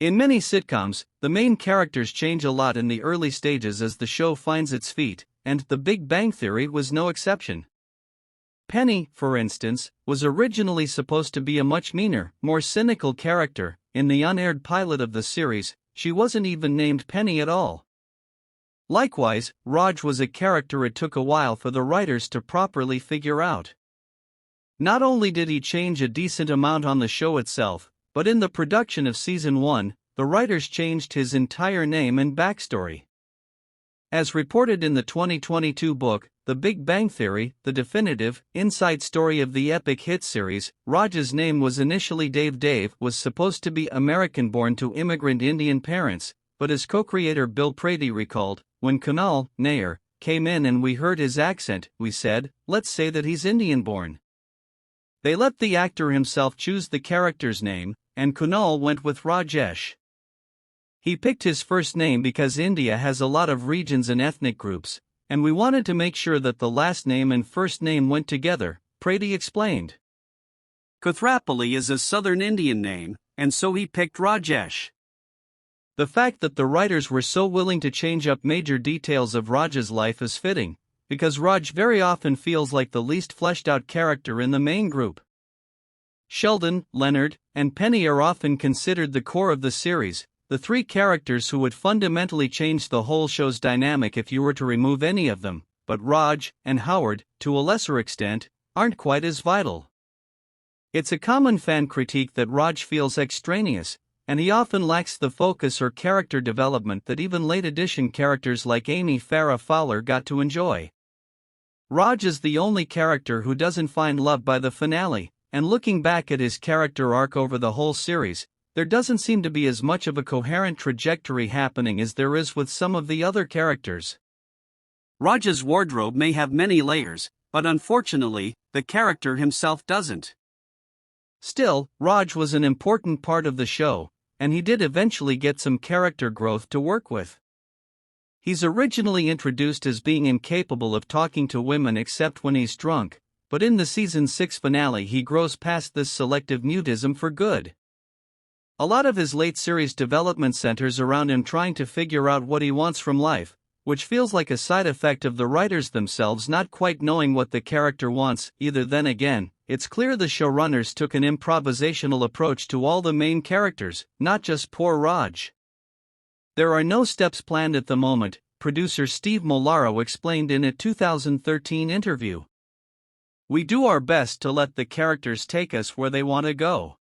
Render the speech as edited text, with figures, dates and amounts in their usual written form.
In many sitcoms, the main characters change a lot in the early stages as the show finds its feet, and The Big Bang Theory was no exception. Penny, for instance, was originally supposed to be a much meaner, more cynical character. In the unaired pilot of the series, she wasn't even named Penny at all. Likewise, Raj was a character it took a while for the writers to properly figure out. Not only did he change a decent amount on the show itself, but in the production of Season 1, the writers changed his entire name and backstory. As reported in the 2022 book, The Big Bang Theory, the definitive, inside story of the epic hit series, Raj's name was initially Dave. Dave was supposed to be American-born to immigrant Indian parents, but as co-creator Bill Prady recalled, when Kunal Nayyar came in and we heard his accent, we said, let's say that he's Indian-born. They let the actor himself choose the character's name, and Kunal went with Rajesh. He picked his first name because India has a lot of regions and ethnic groups, and we wanted to make sure that the last name and first name went together, Prady explained. Koothrappali is a southern Indian name, and so he picked Rajesh. The fact that the writers were so willing to change up major details of Raj's life is fitting, because Raj very often feels like the least fleshed out character in the main group. Sheldon, Leonard, and Penny are often considered the core of the series, the three characters who would fundamentally change the whole show's dynamic if you were to remove any of them, but Raj and Howard, to a lesser extent, aren't quite as vital. It's a common fan critique that Raj feels extraneous, and he often lacks the focus or character development that even late edition characters like Amy Farrah Fowler got to enjoy. Raj is the only character who doesn't find love by the finale, and looking back at his character arc over the whole series, there doesn't seem to be as much of a coherent trajectory happening as there is with some of the other characters. Raj's wardrobe may have many layers, but unfortunately, the character himself doesn't. Still, Raj was an important part of the show, and he did eventually get some character growth to work with. He's originally introduced as being incapable of talking to women except when he's drunk, but in the Season 6 finale he grows past this selective mutism for good. A lot of his late series development centers around him trying to figure out what he wants from life, which feels like a side effect of the writers themselves not quite knowing what the character wants either. Then again, it's clear the showrunners took an improvisational approach to all the main characters, not just poor Raj. There are no steps planned at the moment, producer Steve Molaro explained in a 2013 interview. We do our best to let the characters take us where they want to go.